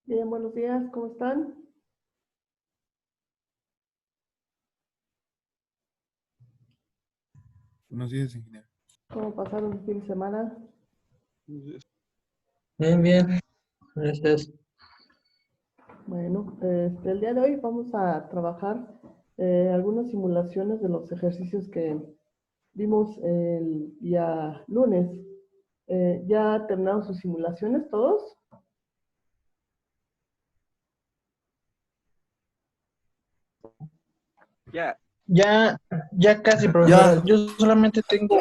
Bien, buenos días, ¿cómo están? Buenos días, ingeniero. ¿Cómo pasaron el fin de semana? Bien, bien, gracias. Bueno, el día de hoy vamos a trabajar algunas simulaciones de los ejercicios que vimos el día lunes. ¿Ya terminaron sus simulaciones todos? Ya, Ya casi, profesora. Yo solamente tengo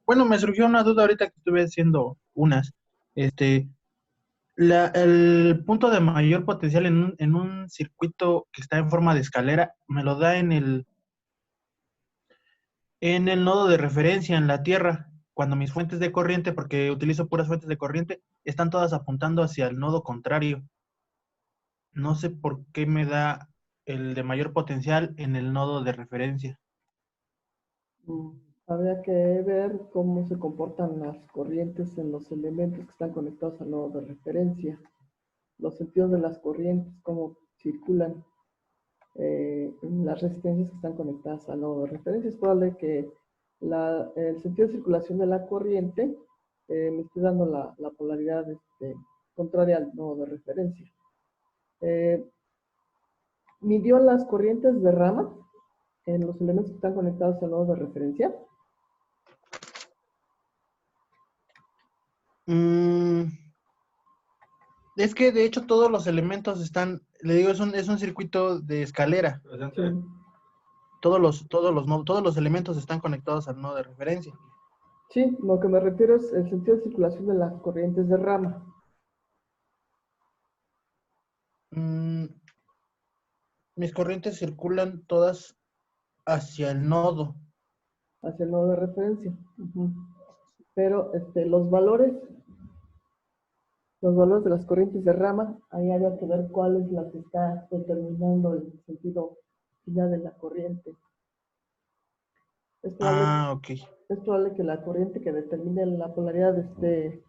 bueno, me surgió una duda ahorita que estuve haciendo unas. Este, el punto de mayor potencial en un circuito que está en forma de escalera, me lo da en el nodo de referencia, en la Tierra, cuando mis fuentes de corriente, porque utilizo puras fuentes de corriente, están todas apuntando hacia el nodo contrario. No sé por qué me da el de mayor potencial en el nodo de referencia. Mm, Habría que ver cómo se comportan las corrientes en los elementos que están conectados al nodo de referencia, los sentidos de las corrientes, cómo circulan. Las resistencias que están conectadas al nodo de referencia. Es probable que el sentido de circulación de la corriente me esté dando la polaridad contraria al nodo de referencia. Midió las corrientes de rama en los elementos que están conectados al nodo de referencia. Mm, es que de hecho todos los elementos están, le digo, es un circuito de escalera. Sí, Todos los elementos están conectados al nodo de referencia. sí, lo que me refiero es el sentido de circulación de las corrientes de rama. Mm, mis corrientes circulan todas hacia el nodo. Hacia el nodo de referencia. Pero los valores de las corrientes de rama, ahí habría que ver cuál es la que está determinando el sentido final de la corriente. Es probable, Ah, ok. es probable que la corriente que determine la polaridad en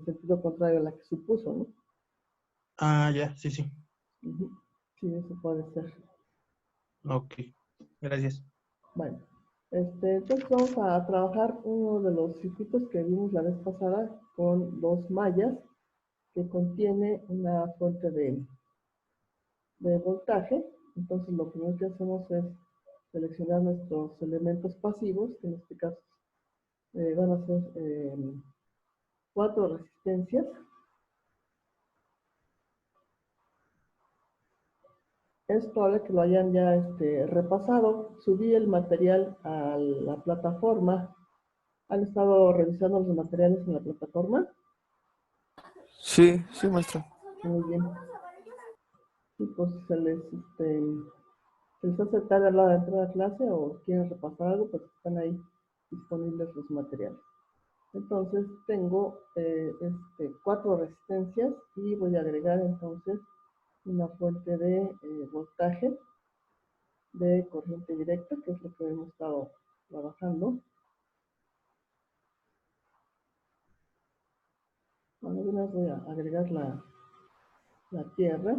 sentido contrario a la que supuso, ¿no? Ah, ya, sí, sí. Sí, eso puede ser. Ok, gracias. Bueno, entonces vamos a trabajar uno de los circuitos que vimos la vez pasada con dos mallas que contiene una fuente de voltaje. Entonces lo primero que hacemos es seleccionar nuestros elementos pasivos, que en este caso van a ser 4 resistencias. Es probable que lo hayan ya repasado. Subí el material a la plataforma. ¿Han estado revisando los materiales en la plataforma? Sí, sí, maestro. Muy bien. Y pues se les hace tarde a la hora de entrar a clase o quieren repasar algo, pues están ahí disponibles los materiales. Entonces tengo 4 resistencias y voy a agregar entonces una fuente de voltaje de corriente directa, que es lo que hemos estado trabajando. Algunas voy a agregar la tierra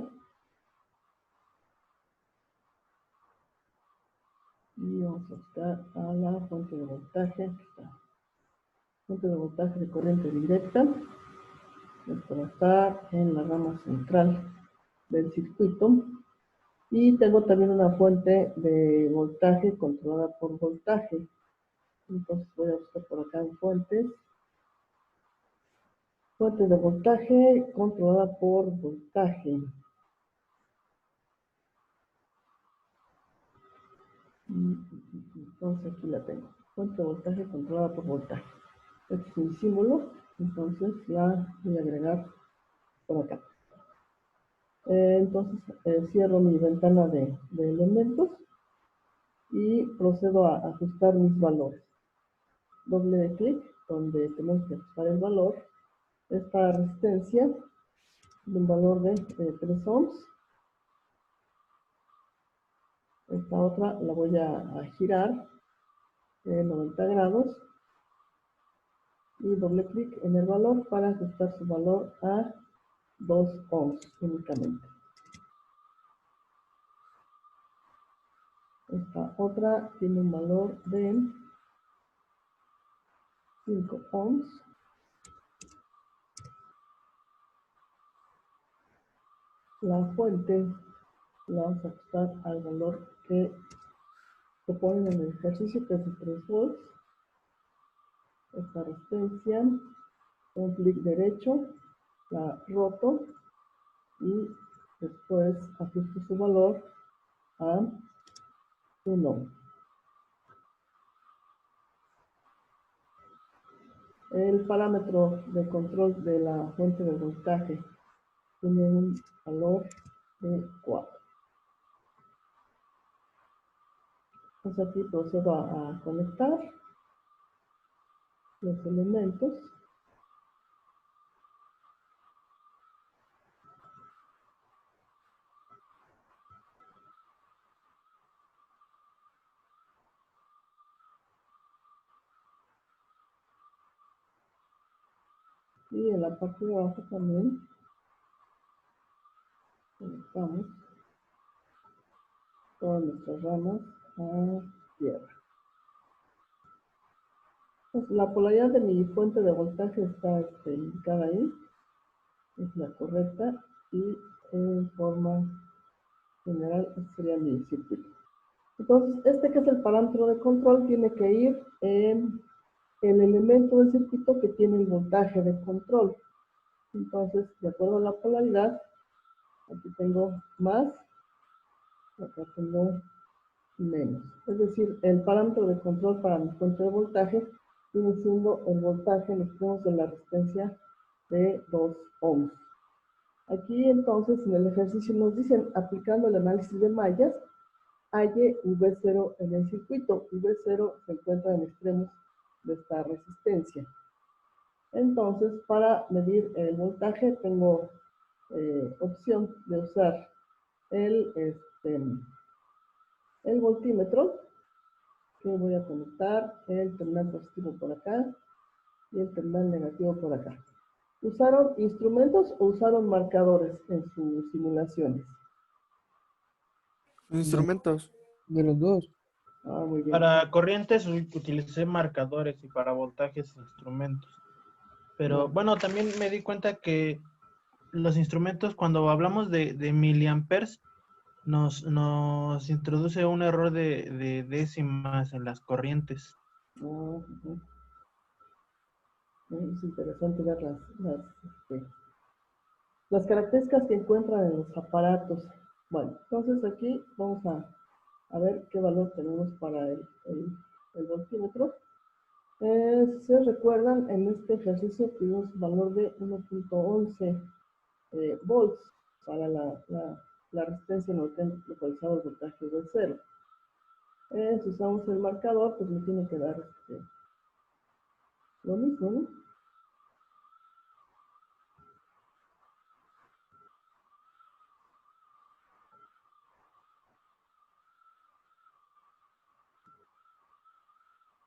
y vamos a buscar a la fuente de voltaje. Aquí está. Fuente de voltaje de corriente directa. Esto va a estar en la rama central del circuito. Y tengo también una fuente de voltaje controlada por voltaje. Entonces voy a buscar por acá en fuentes. Fuente de voltaje controlada por voltaje. Entonces aquí la tengo. Fuente de voltaje controlada por voltaje. Este es mi símbolo. Entonces la voy a agregar por acá. Entonces cierro mi ventana de elementos y procedo a ajustar mis valores. Doble clic donde tenemos que ajustar el valor. Esta resistencia de un valor de 3 ohms. Esta otra la voy a girar 90 grados y doble clic en el valor para ajustar su valor a 2 ohms únicamente. Esta otra tiene un valor de 5 ohms. La fuente la vamos a ajustar al valor que se pone en el ejercicio, que es de 3 volts. Esta resistencia, un clic derecho, la roto y después ajusto su valor a 1. El parámetro de control de la fuente de voltaje tiene un valor de 4. Entonces aquí procedo a conectar los elementos. Y en la parte de abajo también conectamos todas nuestras ramas a tierra. Entonces, la polaridad de mi fuente de voltaje está indicada ahí, es la correcta, y en forma general este sería mi circuito. Entonces, este que es el parámetro de control tiene que ir en el elemento del circuito que tiene el voltaje de control. Entonces, de acuerdo a la polaridad, aquí tengo más, acá tengo menos. Es decir, el parámetro de control para mi fuente de voltaje viene siendo el voltaje en extremos de la resistencia de 2 ohms. Aquí entonces en el ejercicio nos dicen, aplicando el análisis de mallas, halle V0 en el circuito. V0 se encuentra en extremos de esta resistencia. Entonces, para medir el voltaje tengo opción de usar el voltímetro, que voy a conectar el terminal positivo por acá y el terminal negativo por acá. ¿Usaron instrumentos o usaron marcadores en sus simulaciones? Instrumentos. De los dos. Ah, muy bien. Para corrientes utilicé marcadores y para voltajes instrumentos. Pero Bien. bueno, también me di cuenta que los instrumentos, cuando hablamos de miliamperes, nos introduce un error de décimas en las corrientes. Es interesante ver las características que encuentran en los aparatos. Bueno, entonces aquí vamos a ver qué valor tenemos para el voltímetro. Si se recuerdan, en este ejercicio tuvimos un valor de 1.11 volts para la resistencia en el que hemos localizado el voltaje de 0. Si usamos el marcador, pues me tiene que dar lo mismo, ¿no?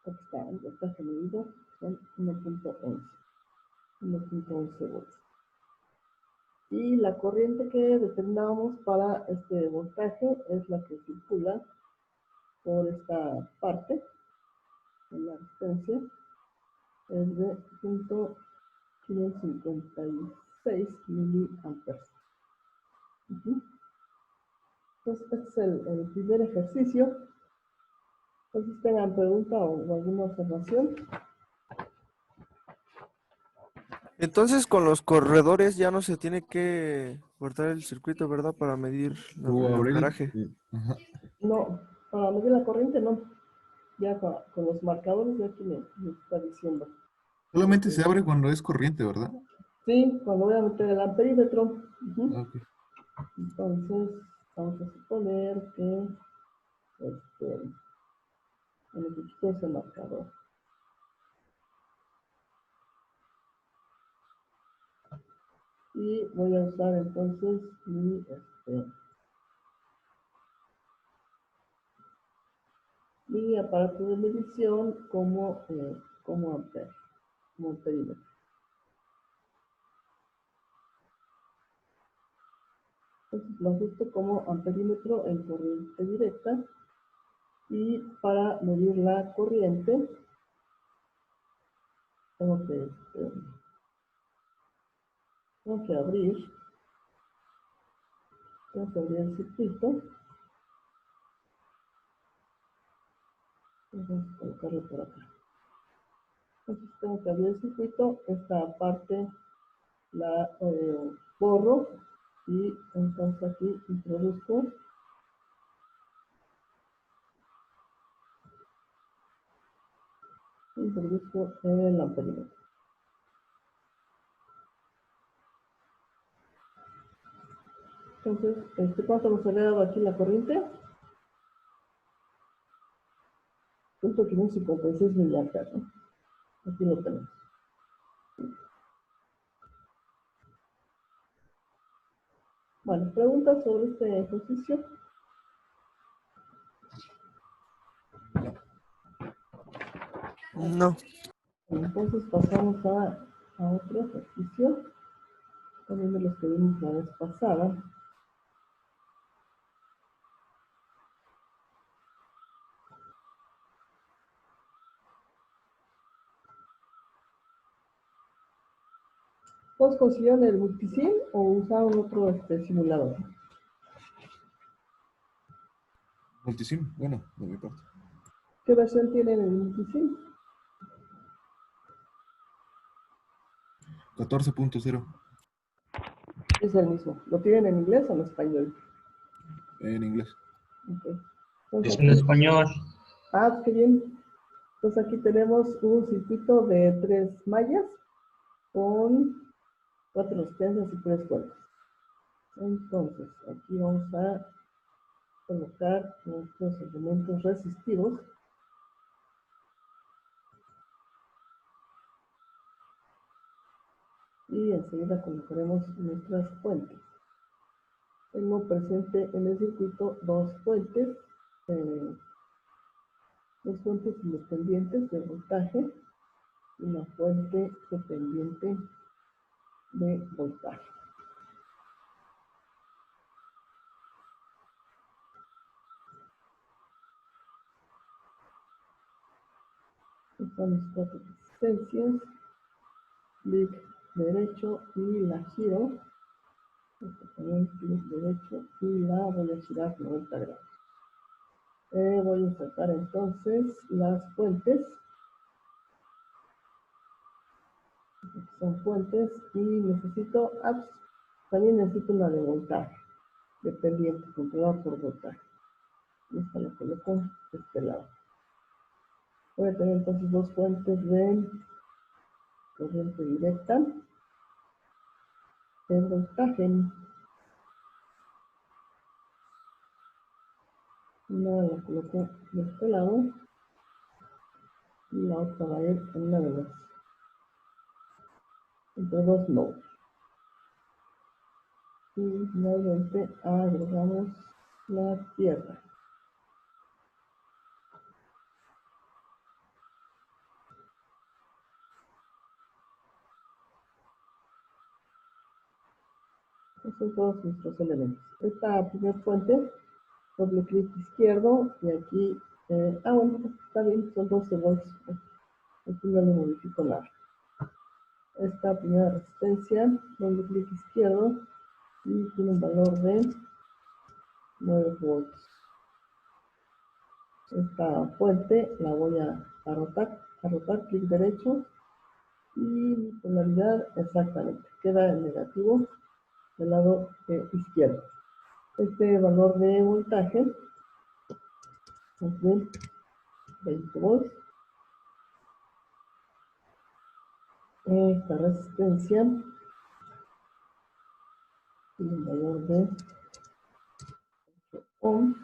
Aquí está, el voltaje medido son 1.11 volts. Y la corriente que determinamos para este voltaje es la que circula por esta parte de la resistencia, es de 556 miliamperes. Entonces, este es el primer ejercicio. Entonces, tengan pregunta o alguna observación. Entonces con los corredores ya no se tiene que cortar el circuito, ¿verdad? Para medir O el abrir. amperaje. Ajá. No, para medir la corriente no. Ya con los marcadores ya aquí me está diciendo. Solamente se abre cuando es corriente, ¿verdad? Sí, cuando voy a meter el amperímetro. Ok. Entonces, vamos a suponer que en el chiquito es el marcador. Y voy a usar entonces mi aparato de medición como amperímetro. Entonces lo ajusto como amperímetro en corriente directa. Y para medir la corriente, tengo que, tengo que abrir, el circuito. Vamos a colocarlo por acá. Entonces tengo que abrir el circuito, esta parte la borro y entonces aquí introduzco el amperímetro. Entonces, ¿cuánto nos había dado aquí la corriente? 556 miliamperes, ¿no? Aquí lo tenemos. Bueno, preguntas sobre este ejercicio. No. Entonces pasamos a otro ejercicio, también de los que vimos la vez pasada. ¿Todos consiguieron el multisim o usaron otro simulador? Multisim, bueno, de mi parte. ¿Qué versión tienen el multisim? 14.0 Es el mismo. ¿Lo tienen en inglés o en español? en inglés. Okay. Es Entonces en aquí, español. qué bien. Entonces aquí tenemos un circuito de 3 mallas con 4 resistencias y 3 cuerdas. Entonces aquí vamos a colocar nuestros elementos resistivos. Y enseguida colocaremos nuestras fuentes. Tengo presente en el circuito dos fuentes independientes de voltaje y una fuente dependiente de voltaje. Están las 4 resistencias, clic derecho y la giro. Esto también clic derecho y la voy a girar 90 grados. Voy a insertar entonces las fuentes. Son fuentes y necesito también necesito una de voltaje dependiente, controlada por voltaje. Y esta la coloco de este lado. Voy a tener entonces dos fuentes de corriente directa de voltaje. Una la coloco de este lado y la otra va a ir en una de las entre dos nodos. Y finalmente agregamos la tierra. Estos son todos nuestros elementos. Esta primera fuente, doble clic izquierdo y aquí, bueno, está bien, son 12 volts. Aquí no le modifico nada. Esta primera resistencia, doble clic izquierdo y tiene un valor de 9 volts. Esta fuente la voy a rotar clic derecho y polaridad exactamente, queda en negativo del lado izquierdo. Este valor de voltaje, aquí, 20 volts. Esta resistencia tiene un valor de 8 ohms.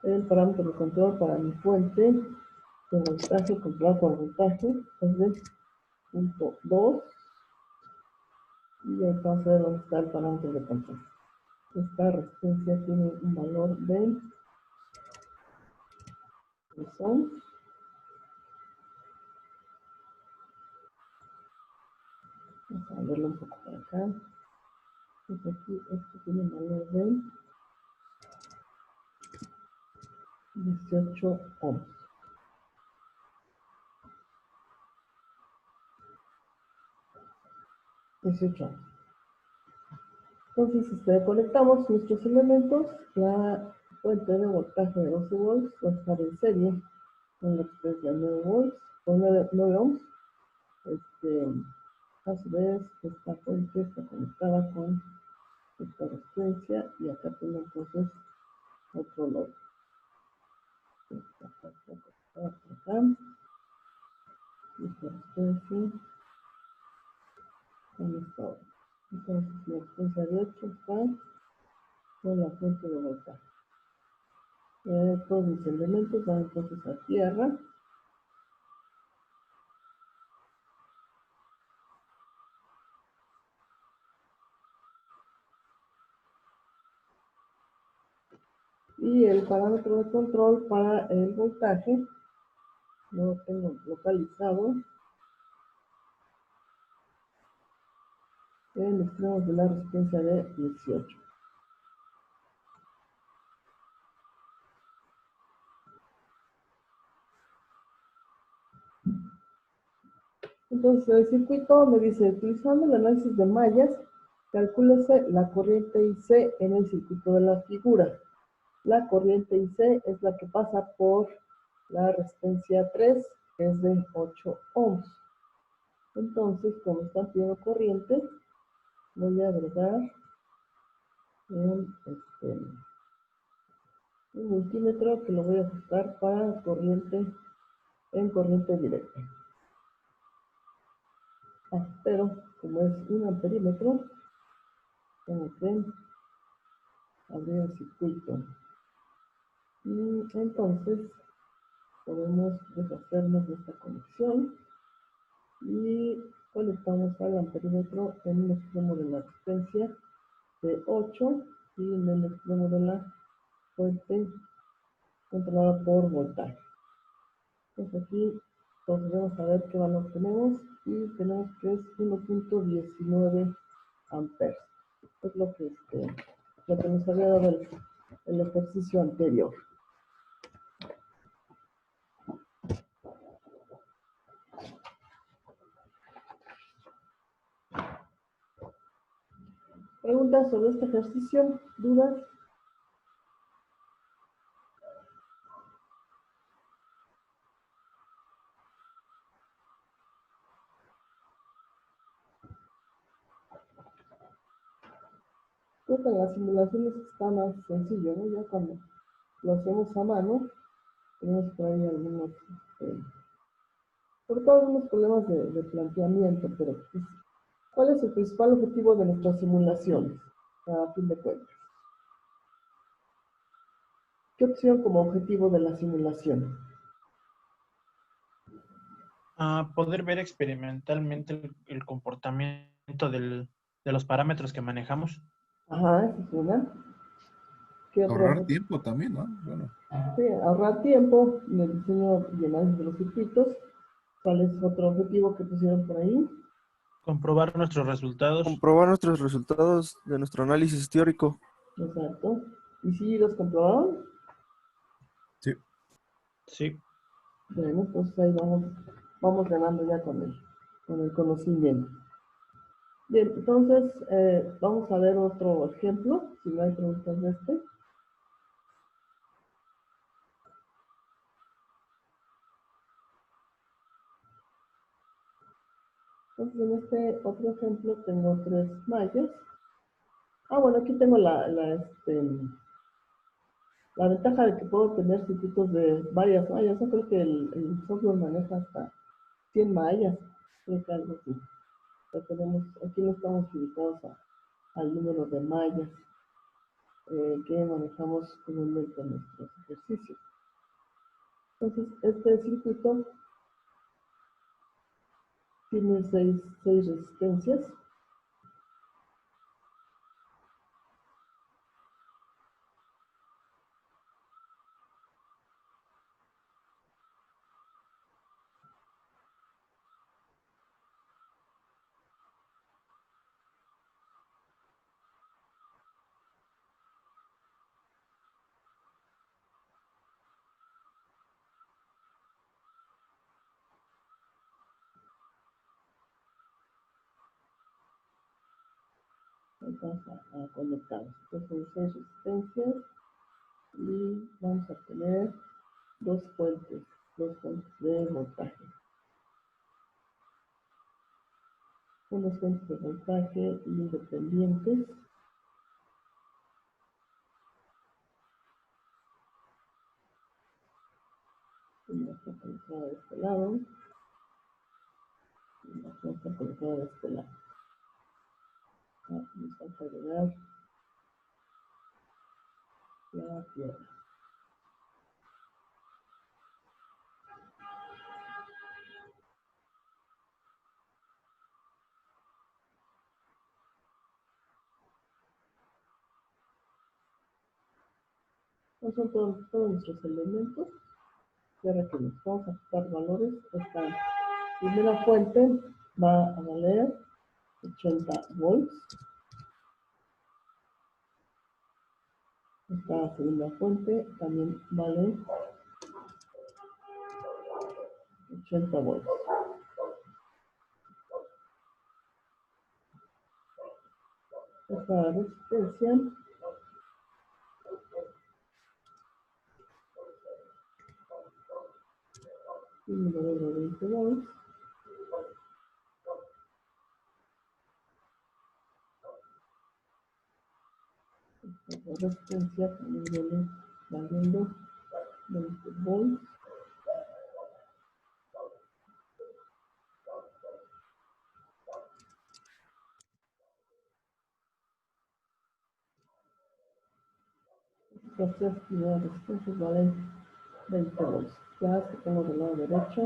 El parámetro de control para mi fuente de voltaje, controlado por voltaje, es de 0.2. Y entonces a ver dónde está el parámetro de control. Esta resistencia tiene un valor de 3 ohms. Vamos a verlo un poco para acá. Pues aquí esto tiene un valor de 18 ohms. 18 ohms. Entonces, conectamos nuestros elementos. La fuente de voltaje de 12 volts va a estar en serie con la resistencia 9 volts, con 9 ohms. A su vez, esta fuente está conectada con esta resistencia y acá tengo entonces otro load. Esta parte conectada por acá. Esta resistencia con esta otra. Entonces, la resistencia de 8 está con la fuente de voltaje. Todos mis elementos van entonces a tierra. Y el parámetro de control para el voltaje lo tengo localizado en extremos de la resistencia de 18. Entonces, el circuito me dice, utilizando el análisis de mallas, calcúlese la corriente IC en el circuito de la figura. La corriente IC es la que pasa por la resistencia 3, que es de 8 ohms. Entonces, como está pidiendo corriente, voy a agregar un, un multímetro que lo voy a ajustar para corriente en corriente directa. Pero como es un amperímetro, tengo que abrir el circuito. Y entonces podemos deshacernos de esta conexión y conectamos al amperímetro en un extremo de la resistencia de 8 y en el extremo de la fuente controlada por voltaje. Entonces aquí procedemos a ver qué valor tenemos y tenemos que es 1.19 amperes. Es lo que nos había dado el ejercicio anterior. ¿Preguntas sobre este ejercicio? ¿Dudas? Creo que en las simulaciones está más sencillo, ¿no? Ya cuando lo hacemos a mano, tenemos por ahí algunos, sobre todo algunos problemas de planteamiento, pero pues, ¿cuál es el principal objetivo de nuestras simulaciones? A fin de cuentas. ¿Qué opción como objetivo de la simulación? Poder ver experimentalmente el comportamiento de los parámetros que manejamos. Ajá, esa es una. ¿Qué otro Ahorrar objetivo? tiempo también, ¿no? Bueno, Sí, ahorrar tiempo en el diseño y análisis de los circuitos. ¿Cuál es otro objetivo que pusieron por ahí? Comprobar nuestros resultados. Comprobar nuestros resultados de nuestro análisis teórico. Exacto. ¿Y si los comprobaron? sí. Sí. Bueno, pues ahí vamos ganando ya con el conocimiento. Bien, entonces vamos a ver otro ejemplo, si no hay preguntas de este. Entonces en este otro ejemplo tengo 3 mallas. Bueno, aquí tengo la ventaja de que puedo tener circuitos de varias mallas. Yo creo que el software maneja hasta 100 mallas, creo que algo así. Aquí no estamos limitados al número de mallas que manejamos comúnmente en nuestros ejercicios. Entonces, este circuito tiene 6 resistencias. Vamos a conectarlos. Entonces son 6 resistencias y vamos a tener dos fuentes de voltaje. Son dos fuentes de voltaje independientes. Una está conectada de este lado y la otra está conectada de este lado. Nos falta agregar la tierra. Estos son todos nuestros elementos. Y ahora que nos vamos a quitar valores, esta primera fuente va a valer 80 volts. Esta segunda fuente también vale 80 volts. Esta resistencia tiene un valor de 20 volts. Esta resistencia también viene valiendo 20 volts. Estas tres primeras resistencias valen 20 volts. Las que tengo del lado derecho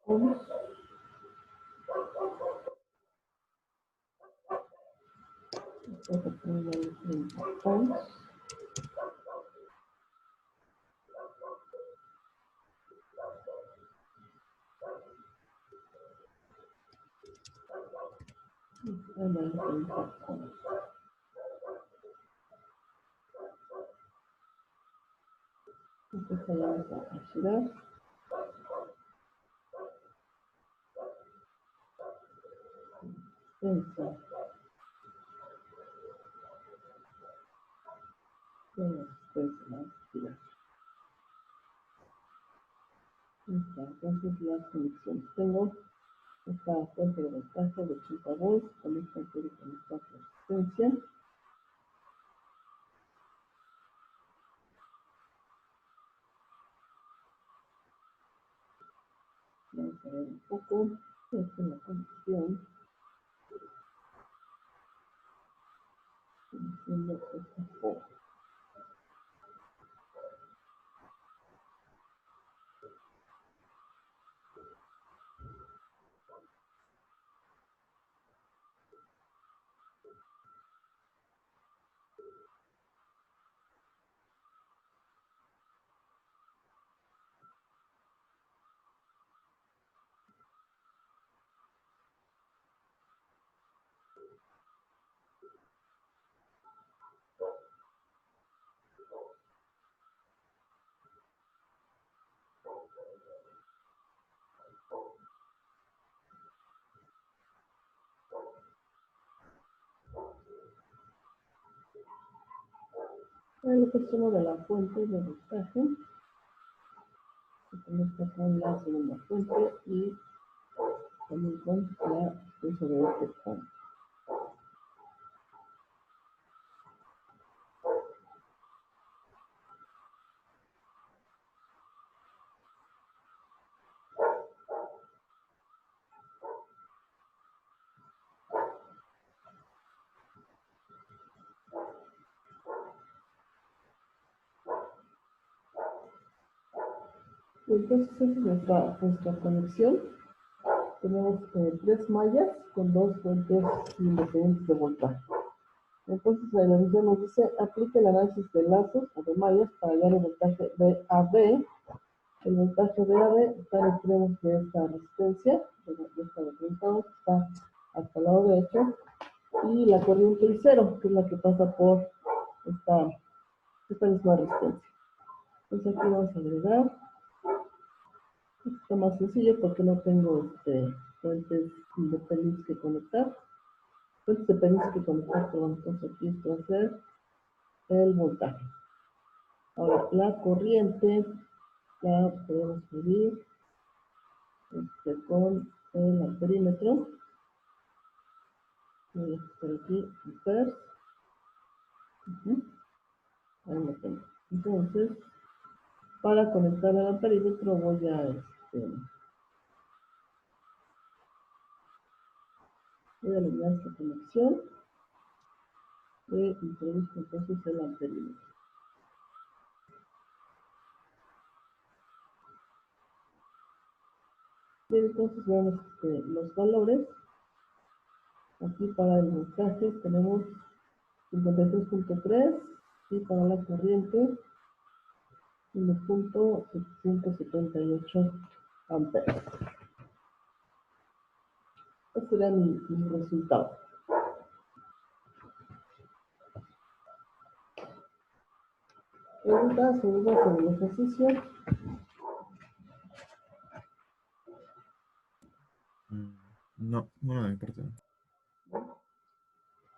ohms. Esta que tengo vale 30 ohms. Esta vale 30 ohms. Entonces la vamos a girar. Resistencia. Entonces las conexiones. Tengo esta fuente de voltaje de 80 volts, también se puede conectar resistencia. Vamos a ver un poco. Esta es la conexión. Haciendo esta forma. Lo que es uno de la fuente de voltaje. Se conecta con la segunda fuente y también con la resistencia de este punto. Y entonces esa es nuestra conexión. Tenemos 3 mallas con 2 fuentes independientes de voltaje. Entonces la revisión nos dice, aplique el análisis de lazos o de mallas para hallar el voltaje VAB. El voltaje VAB está en extremos de esta resistencia, de esta representado, que está hasta el lado derecho, y la corriente I0, que es la que pasa por esta misma resistencia. Entonces aquí vamos a agregar Está más sencillo porque no tengo fuentes independientes que conectar. Fuentes dependientes que conectar, perdón. Entonces aquí esto va a ser el voltaje. Ahora, la corriente la podemos medir con el amperímetro. Voy a estar aquí, amperes. Ahí lo tengo. Entonces, para conectar el amperímetro voy a eliminar esta conexión y introduzco entonces el amperímetro. Bien, entonces veamos los valores. Aquí para el voltaje tenemos 53.3 y para la corriente 1.778 amperes. Este sería mi resultado. Preguntas o dudas sobre el ejercicio. No, no de mi parte.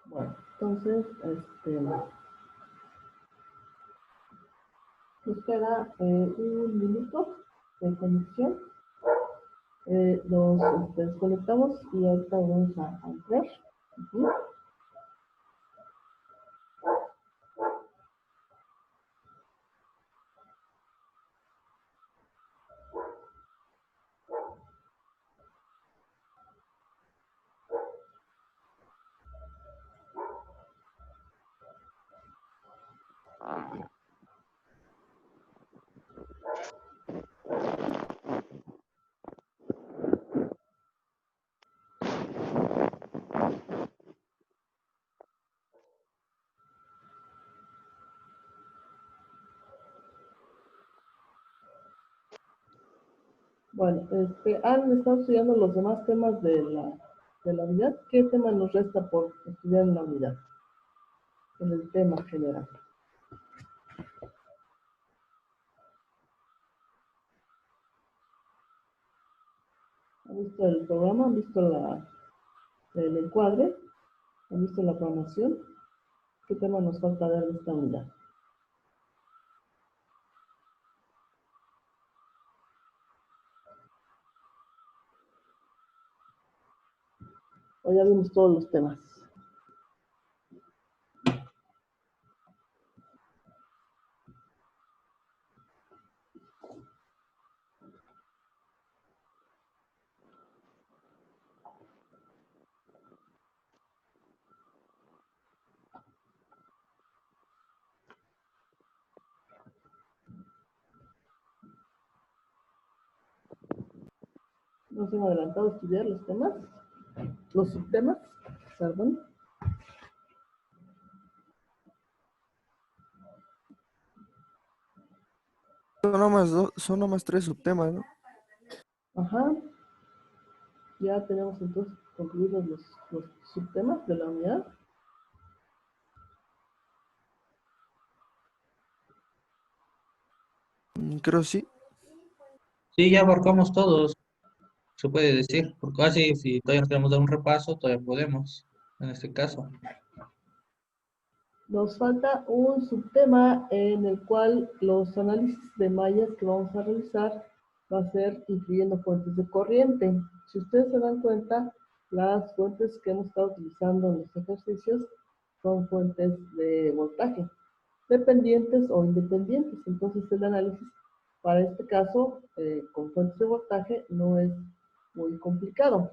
Bueno, entonces, nos queda un minuto de conexión. Los desconectamos y ahorita vamos a entrar. Bueno, han estado estudiando los demás temas de la unidad. ¿Qué tema nos resta por estudiar en la unidad? En el tema general. ¿Han visto el programa? ¿Han visto el encuadre? ¿Han visto la programación? ¿Qué tema nos falta ver de esta unidad? O ya vimos todos los temas. Nos hemos adelantado a estudiar los temas, los subtemas, perdón. Son nomás 3 subtemas, ¿no? Ajá. Ya tenemos entonces concluidos los subtemas de la unidad. Creo sí. Sí, ya abarcamos todos, se puede decir, porque así si todavía nos queremos dar un repaso, todavía podemos, en este caso. Nos falta un subtema en el cual los análisis de mallas que vamos a realizar va a ser incluyendo fuentes de corriente. Si ustedes se dan cuenta, las fuentes que hemos estado utilizando en los ejercicios son fuentes de voltaje, dependientes o independientes. Entonces el análisis para este caso con fuentes de voltaje no es muy complicado.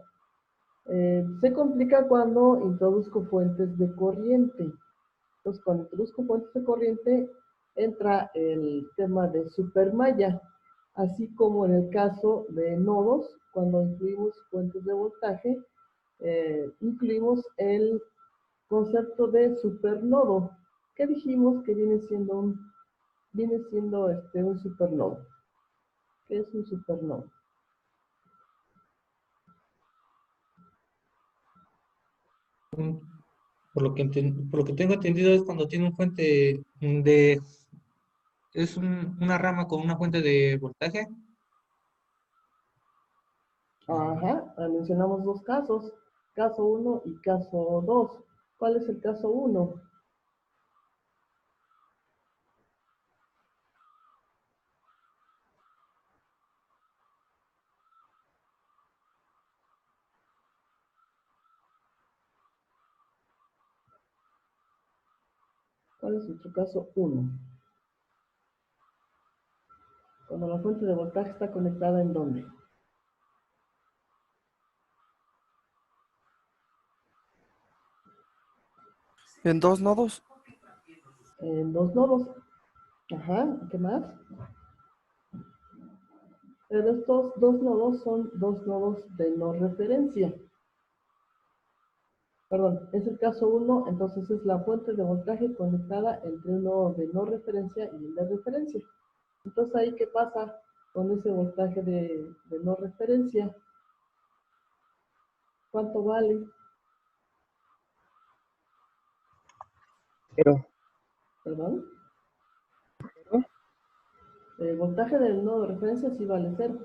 Se complica cuando introduzco fuentes de corriente. Entonces, cuando introduzco fuentes de corriente, entra el tema de supermalla, así como en el caso de nodos, cuando incluimos fuentes de voltaje, incluimos el concepto de supernodo, que dijimos que viene siendo un supernodo. ¿Qué es un supernodo? Mm, por lo que tengo entendido es cuando tiene una fuente una rama con una fuente de voltaje. Ajá, mencionamos dos casos, caso 1 y caso 2. ¿Cuál es el caso 1? ¿Cuál es nuestro caso 1? Cuando la fuente de voltaje está conectada ¿en dónde? ¿En dos nodos? En dos nodos. Ajá, ¿qué más? Pero estos dos nodos son dos nodos de no referencia. Perdón, es el caso 1, entonces es la fuente de voltaje conectada entre un nodo de no referencia y el de referencia. Entonces ahí, ¿qué pasa con ese voltaje de no referencia? ¿Cuánto vale? Pero, ¿Perdón? El voltaje del nodo de referencia sí vale 0.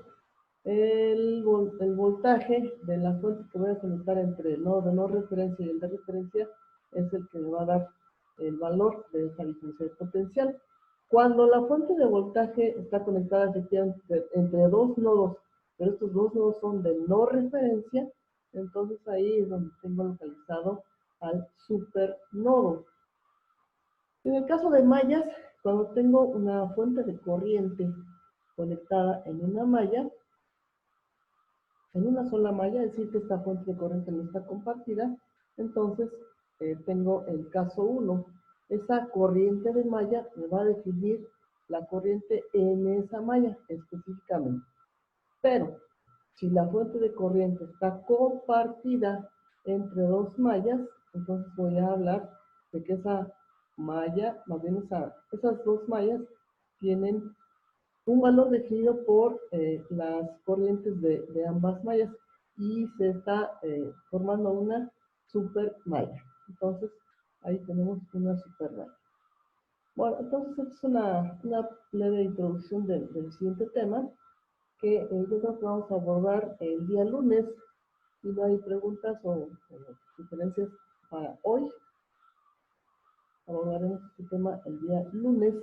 El voltaje de la fuente que voy a conectar entre el nodo de no referencia y el de referencia es el que me va a dar el valor de esa diferencia de potencial. Cuando la fuente de voltaje está conectada efectivamente entre dos nodos, pero estos dos nodos son de no referencia, entonces ahí es donde tengo localizado al supernodo. En el caso de mallas, cuando tengo una fuente de corriente conectada en una malla, en una sola malla, es decir, que esta fuente de corriente no está compartida, entonces tengo el caso 1. Esa corriente de malla me va a definir la corriente en esa malla específicamente. Pero, si la fuente de corriente está compartida entre dos mallas, entonces voy a hablar de que esa malla, más bien esas dos mallas, tienen un valor definido por las corrientes de ambas mallas y se está formando una super malla. Entonces, ahí tenemos una super malla. Bueno, entonces esta es una leve introducción del siguiente tema que yo creo que vamos a abordar el día lunes. Si no hay preguntas o sugerencias para hoy, abordaremos este tema el día lunes.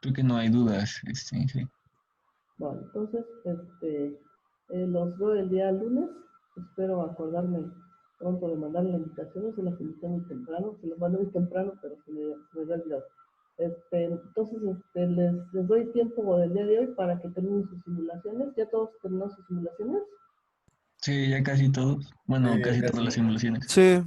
Creo que no hay dudas, sí. Bueno, entonces, los veo el día lunes. Espero acordarme pronto de mandar la invitación. Se las invité muy temprano. Se las mandé muy temprano, pero se me había olvidado. Entonces, les doy tiempo del día de hoy para que terminen sus simulaciones. ¿Ya todos terminaron sus simulaciones? Sí, ya casi todos. Bueno, Sí, casi casi. todas las simulaciones. Sí.